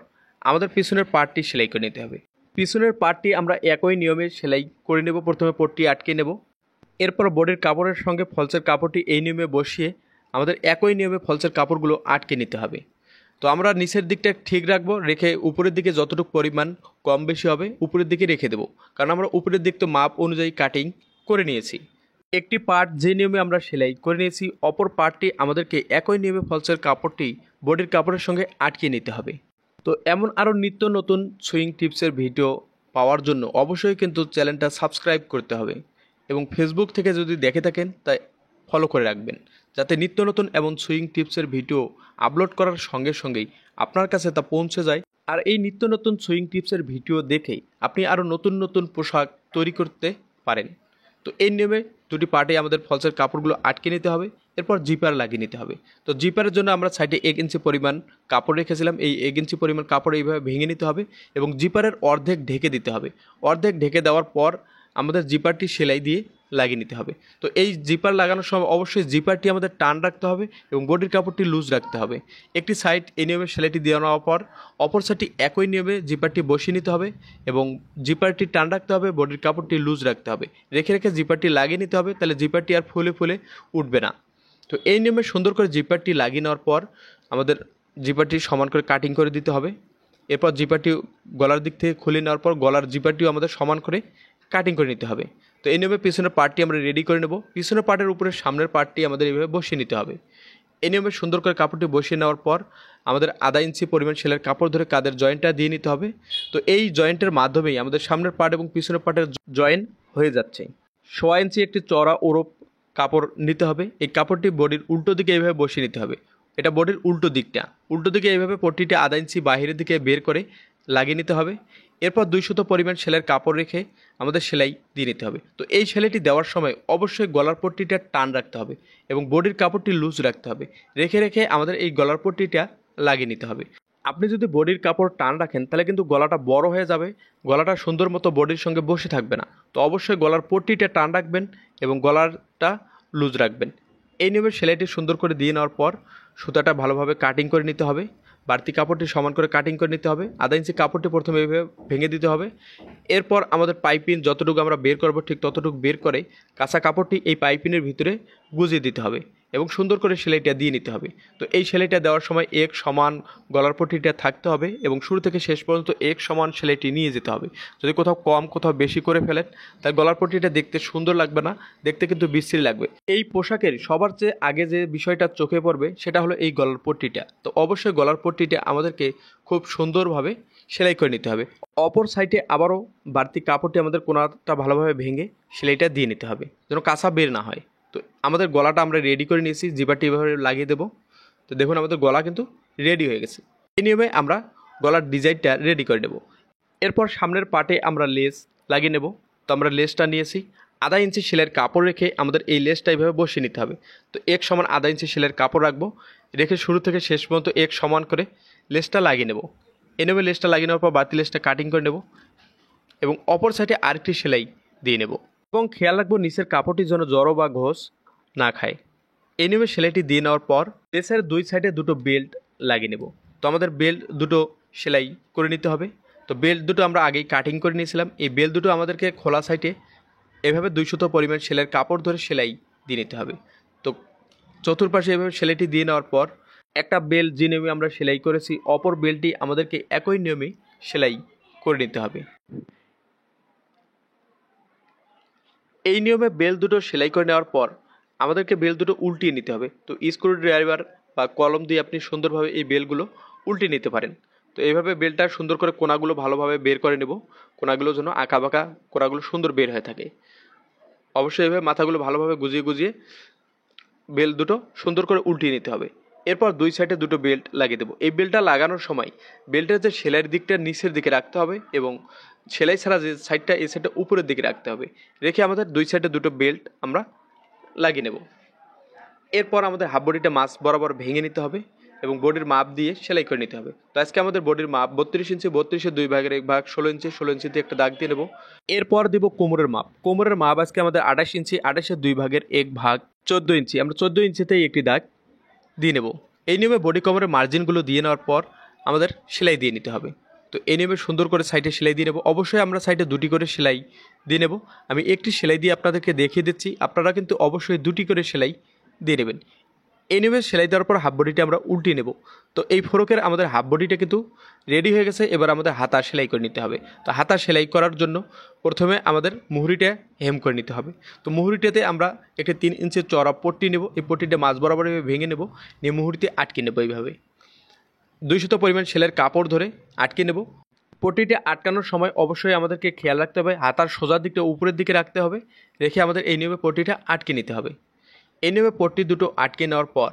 আমাদের পিছনের পার্টটি সেলাই করে নিতে হবে। পিছনের পার্টটি আমরা একই নিয়মে সেলাই করে নেব। প্রথমে পট্টি আটকে নেব, এরপর বডির কাপড়ের সঙ্গে ফলসের কাপড়টি এই নিয়মে বসিয়ে আমাদের একই নিয়মে ফলসের কাপড়গুলো আটকে নিতে হবে। তো আমরা নিচের দিকটা ঠিক রাখবো, রেখে উপরের দিকে যতটুকু পরিমাণ কম বেশি হবে উপরের দিকে রেখে দেবো, কারণ আমরা উপরের দিক তো মাপ অনুযায়ী কাটিং করে নিয়েছি। একটি পার্ট যে নিয়মে আমরা সেলাই করে নিয়েছি, অপর পার্টটি আমাদেরকে একই নিয়মে ফলসের কাপড়টি বডির কাপড়ের সঙ্গে আটকে নিতে হবে। তো এমন আরও নিত্য নতুন সুইং টিপসের ভিডিও পাওয়ার জন্য অবশ্যই কিন্তু চ্যানেলটা সাবস্ক্রাইব করতে হবে এবং ফেসবুক থেকে যদি দেখে থাকেন তাই ফলো করে রাখবেন, যাতে নিত্য নতুন এমন সুইং টিপসের ভিডিও আপলোড করার সঙ্গে সঙ্গেই আপনার কাছে তা পৌঁছে যায়। আর এই নিত্য নতুন সুইং টিপসের ভিডিও দেখেই আপনি আরও নতুন নতুন পোশাক তৈরি করতে পারেন। তো এই নিয়মে দুটি পার্টে আমাদের ফলসের কাপড়গুলো আটকে নিতে হবে, এরপর জিপার লাগিয়ে নিতে হবে। তো জিপারের জন্য আমরা সাইডে 1 ইঞ্চি পরিমাণ কাপড় রেখেছিলাম, এই 1 ইঞ্চি পরিমাণ কাপড় এইভাবে ভেঙে নিতে হবে এবং জিপারের অর্ধেক ঢেকে দিতে হবে। অর্ধেক ঢেকে দেওয়ার পর আমাদের জিপারটি সেলাই দিয়ে লাগিয়ে নিতে হবে। তো এই জিপার লাগানোর সময় অবশ্যই জিপারটি আমাদের টান রাখতে হবে এবং বডির কাপড়টি লুজ রাখতে হবে। একটি সাইড এই নিয়মে সেলাইটি দিয়ে নেওয়ার পর অপর সাইডটি একই নিয়মে জিপারটি বসিয়ে নিতে হবে এবং জিপারটি টান রাখতে হবে, বডির কাপড়টি লুজ রাখতে হবে, রেখে রেখে জিপারটি লাগিয়ে নিতে হবে, তাহলে জিপারটি আর ফুলে ফুলে উঠবে না। তো এই নিয়মে সুন্দর করে জিপারটি লাগিয়ে নেওয়ার পর আমাদের জিপারটি সমান করে কাটিং করে দিতে হবে। এরপর জিপারটি গলার দিক থেকে খুলে নেওয়ার পর গলার জিপারটিও আমাদের সমান করে কাটিং করে নিতে হবে। তো এই নিয়মে পিছনের পার্টটি আমরা রেডি করে নেব। পিছনের পার্টের উপরে সামনের পার্টটি আমাদের এইভাবে বসিয়ে নিতে হবে। এই নিয়মে সুন্দর করে কাপড়টি বসিয়ে নেওয়ার পর আমাদের আধা ইঞ্চি পরিমাণ সেলাইয়ের কাপড় ধরে কাঁধের জয়েন্টটা দিয়ে নিতে হবে। তো এই জয়েন্টের মাধ্যমেই আমাদের সামনের পার্ট এবং পিছনের পার্টের জয়েন্ট হয়ে যাচ্ছে। 1.5 ইঞ্চি একটি চড়া ওরপ কাপড় নিতে হবে। এই কাপড়টি বডির উল্টো দিকে এইভাবে বসিয়ে নিতে হবে। এটা বডির উল্টো দিকে এইভাবে পট্টিটা আধা ইঞ্চি বাহিরের দিকে বের করে লাগিয়ে নিতে হবে। এরপর 200 পরিমাণ সেলাইয়ের কাপড় রেখে আমাদের সেলাই দিয়ে নিতে হবে। তো এই সেলাইটি দেওয়ার সময় অবশ্যই গলার পট্টিটা টান রাখতে হবে এবং বডির কাপড়টি লুজ রাখতে হবে, রেখে রেখে আমাদের এই গলার পট্টিটা লাগিয়ে নিতে হবে। আপনি যদি বডির কাপড় টান রাখেন তাহলে কিন্তু গলাটা বড় হয়ে যাবে, গলাটা সুন্দর মতো বডির সঙ্গে বসে থাকবে না। তো অবশ্যই গলার পট্টিটা টান রাখবেন এবং গলাটা লুজ রাখবেন। এই নিয়মে সেলাইটি সুন্দর করে দিয়ে নেওয়ার পর সুতাটা ভালোভাবে কাটিং করে নিতে হবে। বাড়তি কাপড়টি সমান করে কাটিং করে নিতে হবে। আধা ইঞ্চি কাপড়টি প্রথমে এইভাবে ভেঙে দিতে হবে। এরপর আমাদের পাইপিং যতটুকু আমরা বের করব ঠিক ততটুকু বের করে কাঁচা কাপড়টি এই পাইপিংয়ের ভিতরে গুজিয়ে দিতে হবে এবং সুন্দর করে সেলাইটা দিয়ে নিতে হবে। তো এই সেলাইটা দেওয়ার সময় এক সমান গলার পট্টিটা থাকতে হবে এবং শুরু থেকে শেষ পর্যন্ত এক সমান সেলাইটি নিয়ে যেতে হবে। যদি কোথাও কম কোথাও বেশি করে ফেলেন তাহলে গলার পট্টিটা দেখতে সুন্দর লাগবে না, দেখতে কিন্তু বিশ্রী লাগবে। এই পোশাকের সবার চেয়ে আগে যে বিষয়টা চোখে পড়বে সেটা হলো এই গলার পট্টিটা। তো অবশ্যই গলার পট্টিটা আমাদেরকে খুব সুন্দরভাবে সেলাই করে নিতে হবে। অপর সাইডে আবারও বাড়তি কাপড়টি আমাদের কোনাটা ভালোভাবে ভেঙে সেলাইটা দিয়ে নিতে হবে যেন কাঁচা বের না হয়। তো আমাদের গলাটা আমরা রেডি করে নিয়েছি, জিপারটি এভাবে লাগিয়ে দেবো। তো দেখুন আমাদের গলা কিন্তু রেডি হয়ে গেছে। এই নিয়মে আমরা গলার ডিজাইনটা রেডি করে নেব। এরপর সামনের পার্টে আমরা লেস লাগিয়ে নেব। তো আমরা লেসটা নিয়েছি, আধা ইঞ্চি সেলাইয়ের কাপড় রেখে আমাদের এই লেসটা এইভাবে বসিয়ে নিতে হবে। তো এক সমান আধা ইঞ্চি সেলাইয়ের কাপড় রাখবো, রেখে শুরু থেকে শেষ পর্যন্ত এক সমান করে লেসটা লাগিয়ে নেব। এই নেবে লেসটা লাগিয়ে নেওয়ার পর বাড়তি লেসটা কাটিং করে নেব এবং অপর সাইডে আরেকটি সেলাই দিয়ে নেব এবং খেয়াল রাখবো নিচের কাপড়টির জন্য জড়ো বা ঘষ না খায়। এই নিয়মে সেলাইটি দিয়ে নেওয়ার পর ড্রেসের দুই সাইডে দুটো বেল্ট লাগিয়ে নেব। তো আমাদের বেল্ট দুটো সেলাই করে নিতে হবে। তো বেল্ট দুটো আমরা আগেই কাটিং করে নিয়েছিলাম। এই বেল্ট দুটো আমাদেরকে খোলা সাইডে এভাবে 200 পরিমাণ সেলাইয়ের কাপড় ধরে সেলাই দিয়ে নিতে হবে। তো চতুর্পাশে এভাবে সেলাইটি দিয়ে নেওয়ার পর একটা বেল্ট যে নিয়মে আমরা সেলাই করেছি অপর বেল্টটি আমাদেরকে একই নিয়মে সেলাই করে নিতে হবে। এই নিয়মে বেল্ট দুটো সেলাই করে নেওয়ার পর আমাদেরকে বেল্ট দুটো উল্টিয়ে নিতে হবে। তো স্ক্রু ড্রাইভার বা কলম দিয়ে আপনি সুন্দরভাবে এই বেল্টগুলো উল্টিয়ে নিতে পারেন। তো এইভাবে বেল্টটা সুন্দর করে কোনাগুলো ভালোভাবে বের করে নেব। কোনাগুলো যেন আঁকা বাঁকা কোনাগুলো সুন্দর বের হয়ে থাকে। অবশ্যই এভাবে মাথাগুলো ভালোভাবে গুজিয়ে গুজিয়ে বেল্ট দুটো সুন্দর করে উল্টিয়ে নিতে হবে। এরপর দুই সাইডে দুটো বেল্ট লাগিয়ে দেবো। এই বেল্টটা লাগানোর সময় বেল্টের যে সেলাইয়ের দিকটা নিচের দিকে রাখতে হবে এবং সেলাই ছাড়া যে সাইডটা এই সাইডটা উপরের দিকে রাখতে হবে। রেখে আমাদের দুই সাইডে দুটো বেল্ট আমরা লাগিয়ে নেব। এরপর আমাদের হাফ বডিটা মাছ বরাবর ভেঙে নিতে হবে এবং বডির মাপ দিয়ে সেলাই করে নিতে হবে। তো আজকে আমাদের বডির মাপ 32 ইঞ্চি, 32-এর 2 ভাগের 1 ভাগ 16 ইঞ্চি, 16 ইঞ্চিতে একটা দাগ দিয়ে নেব। এরপর দিব কোমরের মাপ। কোমরের মাপ আজকে আমাদের 28 ইঞ্চি, 28-এর 2 ভাগের 1 ভাগ 14 ইঞ্চি। আমরা 14 ইঞ্চিতেই একটি দাগ দিয়ে নেব। এই নিয়মে বডি কোমরের মার্জিনগুলো দিয়ে নেওয়ার পর আমাদের সেলাই দিয়ে নিতে হবে। তো এই নিয়মে সুন্দর করে সাইডে সেলাই দিয়ে নেব। অবশ্যই আমরা সাইডে দুটি করে সেলাই দিয়ে নেব। আমি একটি সেলাই দিয়ে আপনাদেরকে দেখিয়ে দিচ্ছি, আপনারা কিন্তু অবশ্যই দুটি করে সেলাই দিয়ে নেবেন। এই নিয়মে সেলাই দেওয়ার পর হাফ বডিটা আমরা উল্টিয়ে নেব। তো এই ফরকের আমাদের হাফ বডিটা কিন্তু রেডি হয়ে গেছে। এবার আমাদের হাতা সেলাই করে নিতে হবে। তো হাতা সেলাই করার জন্য প্রথমে আমাদের মুহুরিটা হেম করে নিতে হবে। তো মুহুরিটাতে আমরা একটা 3 ইঞ্চি চড়া পট্টি নেব। এই পট্টিটা মাঝ বরাবর ভেঙে নেব, নিয়ে মুহুরিতে আটকে নেব। এইভাবে 200 পরিমাণ সেলাইয়ের কাপড় ধরে আটকে নেব। পট্টিটা আটকানোর সময় অবশ্যই আমাদেরকে খেয়াল রাখতে হবে হাতার সোজা দিকটা উপরের দিকে রাখতে হবে। রেখে আমাদের এই নিয়মে পট্টিটা আটকে নিতে হবে। এই নিয়মে পট্টি দুটো আটকে নেওয়ার পর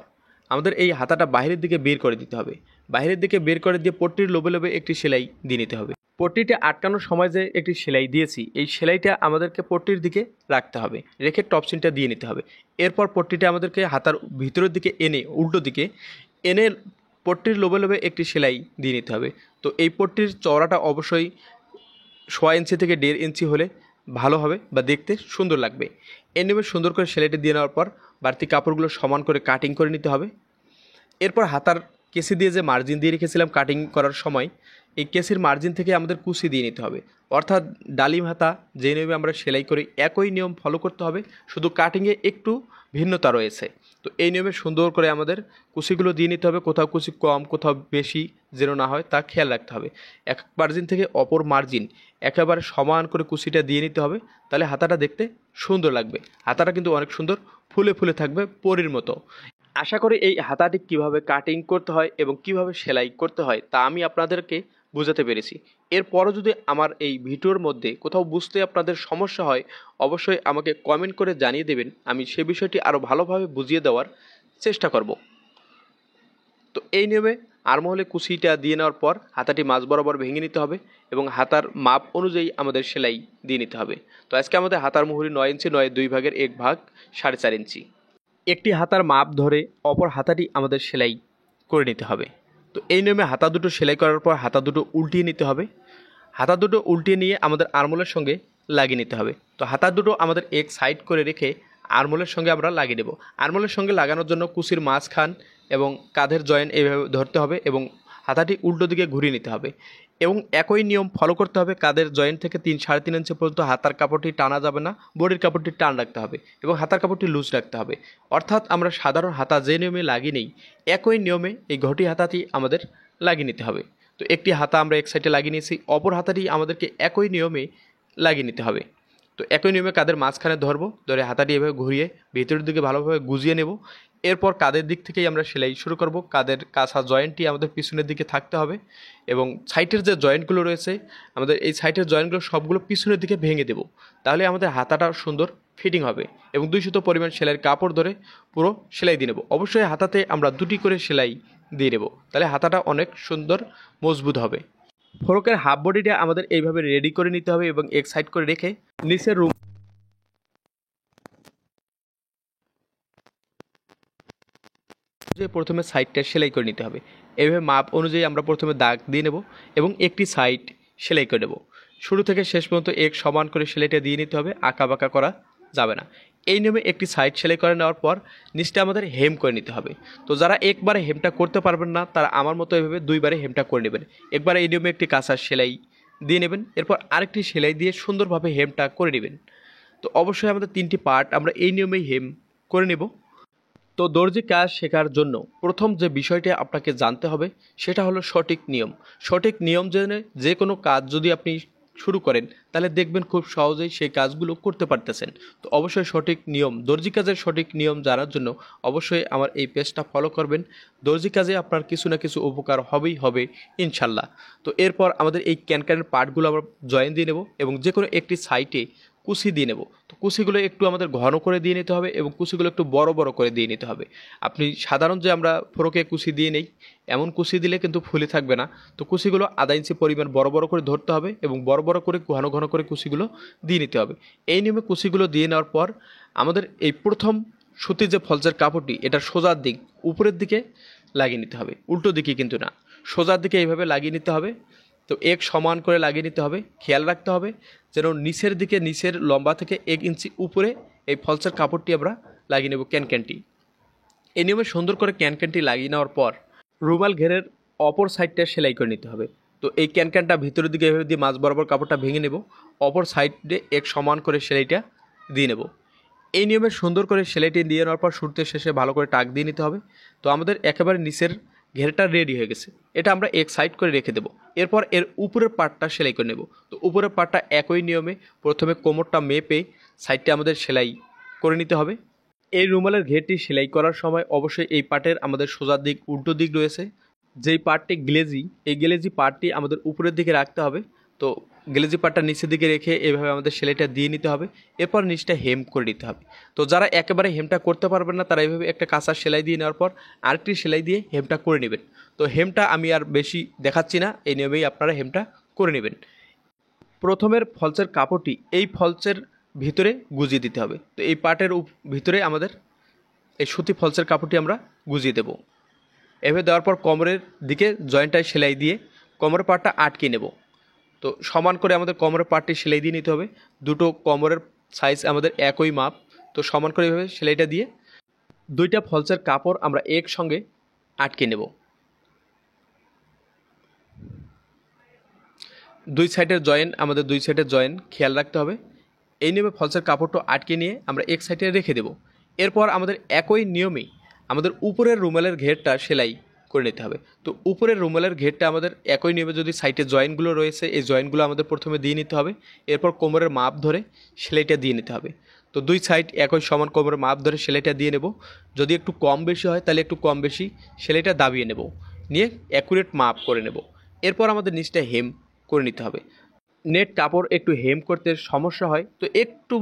আমাদের এই হাতাটা বাইরের দিকে বের করে দিতে হবে। বাইরের দিকে বের করে দিয়ে পট্টির লোবে লোবে একটি সেলাই দিয়ে নিতে হবে। পট্টিটা আটকানোর সময় যে একটি সেলাই দিয়েছি এই সেলাইটা আমাদেরকে পট্টির দিকে রাখতে হবে, রেখে টপসিনটা দিয়ে নিতে হবে। এরপর পট্টিটা আমাদেরকে হাতার ভিতরের দিকে এনে উল্টো দিকে এনে পট্টির লোবে লোবে একটি সেলাই দিয়ে নিতে হবে। তো এই পট্টির চওড়াটা অবশ্যই 1.5 ইঞ্চি থেকে 1.5 ইঞ্চি হলে ভালো হবে বা দেখতে সুন্দর লাগবে। এই নিয়মে সুন্দর করে সেলাইটি দিয়ে নেওয়ার পর বাড়তি কাপড়গুলো সমান করে কাটিং করে নিতে হবে। এরপর হাতার কেসি দিয়ে যে মার্জিন দিয়ে রেখেছিলাম কাটিং করার সময় এই কেসির মার্জিন থেকে আমাদের কুচি দিয়ে নিতে হবে। অর্থাৎ ডালিম হাতা যে নিয়মে আমরা সেলাই করি একই নিয়ম ফলো করতে হবে, শুধু কাটিংয়ে একটু ভিন্নতা রয়েছে। তো এই নিয়মে সুন্দর করে আমাদের কুচিগুলো দিয়ে নিতে হবে। কোথাও কুচি কম কোথাও বেশি যেন না হয় তা খেয়াল রাখতে হবে। এক মার্জিন থেকে অপর মার্জিন একেবারে সমান করে কুচিটা দিয়ে নিতে হবে, তাহলে হাতাটা দেখতে সুন্দর লাগবে। হাতাটা কিন্তু অনেক সুন্দর ফুলে ফুলে থাকবে পরীর মতো। আশা করি এই হাতাটি কিভাবে কাটিং করতে হয় এবং কিভাবে সেলাই করতে হয় তা আমি আপনাদেরকে বোঝাতে পেরেছি। এরপরও যদি আমার এই ভিডিওর মধ্যে কোথাও বুঝতে আপনাদের সমস্যা হয় অবশ্যই আমাকে কমেন্ট করে জানিয়ে দেবেন, আমি সে বিষয়টি আরও ভালোভাবে বুঝিয়ে দেওয়ার চেষ্টা করব। তো এই নিয়মে আর্মহোলে কুচিটা দিয়ে নেওয়ার পর হাতাটি মাঝ বরাবর ভেঙে নিতে হবে এবং হাতার মাপ অনুযায়ী আমাদের সেলাই দিয়ে নিতে হবে। তো আজকে আমাদের হাতার মুহুরি 9 ইঞ্চি, 9-এর 2 ভাগের 1 ভাগ 4.5 ইঞ্চি। একটি হাতার মাপ ধরে অপর হাতাটি আমাদের সেলাই করে নিতে হবে। তো এই নিয়মে হাতা দুটো সেলাই করার পর হাতা দুটো উল্টিয়ে নিতে হবে। হাতা দুটো উল্টিয়ে নিয়ে আমাদের আর্মহোলের সঙ্গে লাগিয়ে নিতে হবে। তো হাতা দুটো আমাদের এক সাইড করে রেখে আর্মহোলের সঙ্গে আমরা লাগিয়ে দেব। আর্মহোলের সঙ্গে লাগানোর জন্য কুচির মাঝখান এবং কাঁধের জয়েন্ট এইভাবে ধরতে হবে এবং হাতাটি উল্টো দিকে ঘুরিয়ে নিতে হবে এবং একই নিয়ম ফলো করতে হবে। কাঁধের জয়েন্ট থেকে 3-3.5 ইঞ্চি পর্যন্ত হাতার কাপড়টি টানা যাবে না, বডির কাপড়টি টান রাখতে হবে এবং হাতার কাপড়টি লুজ রাখতে হবে। অর্থাৎ আমরা সাধারণ হাতা যে নিয়মে লাগিয়ে নিই একই নিয়মে এই ঘটি হাতাটি আমাদের লাগিয়ে নিতে হবে। তো একটি হাতা আমরা এক সাইডে লাগিয়ে নিয়েছি, অপর হাতাটি আমাদেরকে একই নিয়মে লাগিয়ে নিতে হবে। তো একই নিয়মে কাঁধের মাঝখানে ধরবো, ধরে হাতাটি এভাবে ঘুরিয়ে ভিতরের দিকে ভালোভাবে গুজিয়ে নেব। এরপর কাঁধের দিক থেকেই আমরা সেলাই শুরু করব। কাঁধের কাঁচা জয়েন্টটি আমাদের পিছনের দিকে থাকতে হবে এবং সাইডের যে জয়েন্টগুলো রয়েছে আমাদের এই সাইডের জয়েন্টগুলো সবগুলো পিছনের দিকে ভেঙে দেব, তাহলে আমাদের হাতাটা সুন্দর ফিটিং হবে এবং 200 পরিমাণ সেলাইয়ের কাপড় ধরে পুরো সেলাই দিয়ে নেব। অবশ্যই হাতাতে আমরা দুটি করে সেলাই দিয়ে নেব, তাহলে হাতাটা অনেক সুন্দর মজবুত হবে। ফরকের হাফ বডিটা আমাদের এইভাবে রেডি করে নিতে হবে এবং এক সাইড করে রেখে নিচের রুম প্রথমে সাইডটা সেলাই করে নিতে হবে। এইভাবে মাপ অনুযায়ী আমরা প্রথমে দাগ দিয়ে নেব এবং একটি সাইড সেলাই করে নেব। শুরু থেকে শেষ পর্যন্ত এক সমান করে সেলাইটা দিয়ে নিতে হবে, আঁকা বাঁকা করা যাবে না। এই নিয়মে একটি সাইড সেলাই করে নেওয়ার পর নিচটা আমাদের হেম করে নিতে হবে। তো যারা একবারে হেমটা করতে পারবেন না তারা আমার মতো এভাবে দুইবারে হেমটা করে নেবেন। একবারে এই নিয়মে একটি কাঁচা সেলাই দিয়ে নেবেন, এরপর আরেকটি সেলাই দিয়ে সুন্দরভাবে হেমটা করে নেবেন। তো অবশ্যই আমাদের 3টি পার্ট আমরা এই নিয়মেই হেম করে নেব। তো দর্জি কাজ শেখার জন্য প্রথম যে বিষয়টি আপনাকে জানতে হবে সেটা হলো সঠিক নিয়ম। সঠিক নিয়ম জেনে যে কোনো কাজ যদি আপনি শুরু করেন তাহলে দেখবেন খুব সহজেই সেই কাজগুলো করতে পারতেছেন। তো অবশ্যই সঠিক নিয়ম, দর্জি কাজের সঠিক নিয়ম জানার জন্য অবশ্যই আমার এই পেজটা ফলো করবেন। দর্জি কাজে আপনার কিছু না কিছু উপকার হবেই হবে ইনশাল্লাহ। তো এরপর আমাদের এই ক্যানক্যানের পার্টগুলো আমরা জয়েন দিয়ে নেব এবং যে কোনো একটি সাইটে কুচি দিয়ে নেব। তো কুচিগুলো একটু আমাদের ঘন করে দিয়ে নিতে হবে এবং কুচিগুলো একটু বড় বড় করে দিয়ে নিতে হবে। আপনি সাধারণ যে আমরা ফোরকে কুচি দিয়ে নেই এমন কুচি দিলে কিন্তু ফুলে থাকবে না। তো কুচিগুলো আধা ইঞ্চি পরিমাণ বড় বড় করে ধরতে হবে এবং বড় বড় করে ঘন ঘন করে কুচিগুলো দিয়ে নিতে হবে। এই নিয়মে কুচিগুলো দিয়ে নেওয়ার পর আমাদের এই প্রথম সুতির যে ফলসের কাপড়টি এটার সোজার দিক উপরের দিকে লাগিয়ে নিতে হবে, উল্টো দিকে কিন্তু না, সোজার দিকে এইভাবে লাগিয়ে নিতে হবে। তো এক সমান করে লাগিয়ে নিতে হবে। খেয়াল রাখতে হবে যেন নিচের দিকে, নিচের লম্বা থেকে 1 ইঞ্চি উপরে এই ফলসের কাপড়টি আমরা লাগিয়ে নেব ক্যানক্যানটি। এই নিয়মে সুন্দর করে ক্যানক্যানটি লাগিয়ে নেওয়ার পর রুমাল ঘেরের অপর সাইডটা সেলাই করে নিতে হবে। তো এই ক্যানক্যানটা ভিতরের দিকে এভাবে দিয়ে মাঝ বরাবর কাপড়টা ভেঙে নেব, অপর সাইডে এক সমান করে সেলাইটা দিয়ে নেব। এই নিয়মে সুন্দর করে সেলাইটি দিয়ে নেওয়ার পর শুরুতে শেষে ভালো করে টাক দিয়ে নিতে হবে। তো আমাদের একেবারে নিচের ঘেরটা রেডি হয়ে গেছে, এটা আমরা এক সাইড করে রেখে দেবো। এরপর এর উপরের পার্টটা সেলাই করে নেব। তো উপরের পার্টটা একই নিয়মে প্রথমে কোমরটা মেপে সাইডটা আমাদের সেলাই করে নিতে হবে। এই রুমালের ঘেরটি সেলাই করার সময় অবশ্যই এই পার্টের আমাদের সোজা দিক উল্টো দিক রয়েছে, যেই পার্টটি গ্লেজি, এই গ্লেজি পার্টটি আমাদের উপরের দিকে রাখতে হবে। তো গ্লেজি পার্টটা নিচের দিকে রেখে এভাবে আমাদের সেলাইটা দিয়ে নিতে হবে। এরপর নিচটা হেম করে নিতে হবে। তো যারা একেবারে হেমটা করতে পারবেন না তারা এইভাবে একটা কাঁচা সেলাই দিয়ে নেওয়ার পর আরেকটি সেলাই দিয়ে হেমটা করে নেবেন। তো হেমটা আমি আর বেশি দেখাচ্ছি না, এই নিয়মেই আপনারা হেমটা করে নেবেন। প্রথমের ফলসের কাপড়টি এই ফলসের ভিতরে গুজিয়ে দিতে হবে। তো এই পার্টের ভিতরে আমাদের এই সুতি ফলসের কাপড়টি আমরা গুজিয়ে দেব। এভাবে দেওয়ার পর কোমরের দিকে জয়েন্টটায় সেলাই দিয়ে কোমরের পার্টটা আটকে নেব। তো সমান করে আমাদের কোমরের পার্টটি সেলাই দিয়ে নিতে হবে। দুটো কোমরের সাইজ আমাদের একই মাপ। তো সমান করে এভাবে সেলাইটা দিয়ে দুইটা ফলসের কাপড় আমরা একসঙ্গে আটকে নেব। দুই সাইডের জয়েন খেয়াল রাখতে হবে। এই নিয়মে ফলসের কাপড়টা আটকে নিয়ে আমরা এক সাইডে রেখে দেব। এরপর আমাদের একই নিয়মেই আমাদের উপরের রুমালের ঘেরটা সেলাই করে নিতে হবে। তো উপরের রুমালের ঘেরটা আমাদের একই নিয়মে যদি সাইডে জয়েন্টগুলো রয়েছে এই জয়েন্টগুলো আমাদের প্রথমে দিয়ে নিতে হবে। এরপর কোমরের মাপ ধরে সেলাইটা দিয়ে নিতে হবে। তো দুই সাইড একই সমান কোমরের মাপ ধরে সেলাইটা দিয়ে নেব। যদি একটু কম বেশি হয় তাহলে একটু কম বেশি সেলাইটা দাবিয়ে নেব, নিয়ে অ্যাকুরেট মাপ করে নেব। এরপর আমাদের নিচটা হেম করে নিতে হবে। নেট কাপড় একটু হেম করতে সমস্যা হয়, তো একটু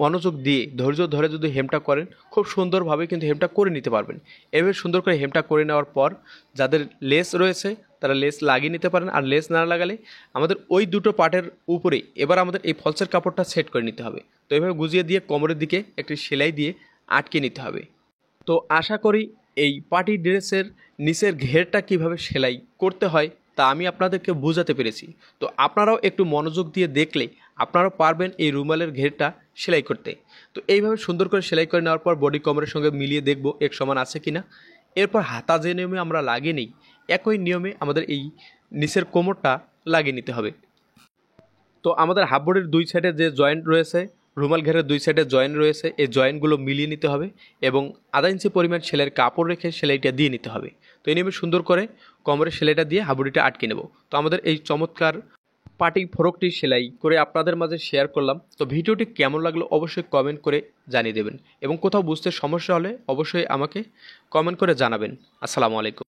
মনোযোগ দিয়ে ধৈর্য ধরে যদি হেমটা করেন খুব সুন্দরভাবে কিন্তু হেমটা করে নিতে পারবেন। এভাবে সুন্দর করে হেমটা করে নেওয়ার পর যাদের লেস রয়েছে তারা লেস লাগিয়ে নিতে পারেন, আর লেস না লাগালে আমাদের ওই দুটো পার্টের উপরেই এবার আমাদের এই ফলসের কাপড়টা সেট করে নিতে হবে। তো এভাবে গুজিয়ে দিয়ে কোমরের দিকে একটি সেলাই দিয়ে আটকে নিতে হবে। তো আশা করি এই পার্টি ড্রেসের নিচের ঘেরটা কিভাবে সেলাই করতে হয় তা আমি আপনাদেরকে বোঝাতে পেরেছি। তো আপনারাও একটু মনোযোগ দিয়ে দেখলে আপনারাও পারবেন এই রুমালের ঘেরটা সেলাই করতে। তো এইভাবে সুন্দর করে সেলাই করে নেওয়ার পর বডি কোমরের সঙ্গে মিলিয়ে দেখব এক সমান আছে কিনা। এরপর হাতা যে নিয়মে আমরা লাগিয়ে নিই একই নিয়মে আমাদের এই নিচের কোমরটা লাগিয়ে নিতে হবে। তো আমাদের হাফ বডির দুই সাইডে যে জয়েন্ট রয়েছে, রুমাল ঘেরের দুই সাইডে জয়েন্ট রয়েছে, এই জয়েন্টগুলো মিলিয়ে নিতে হবে এবং আধা ইঞ্চি পরিমাণ সেলাইয়ের কাপড় রেখে সেলাইটা দিয়ে নিতে হবে। তো এই নিয়মে সুন্দর করে কোমরের সেলাইটা দিয়ে হাফ বডিটা আটকে নেব। তো আমাদের এই চমৎকার পার্টি ফ্রকটি সেলাই করে আপনাদের মাঝে শেয়ার করলাম। তো ভিডিওটি কেমন লাগলো অবশ্যই কমেন্ট করে জানিয়ে দেবেন এবং কোথাও বুঝতে সমস্যা হলে অবশ্যই আমাকে কমেন্ট করে জানাবেন। আসসালামু আলাইকুম।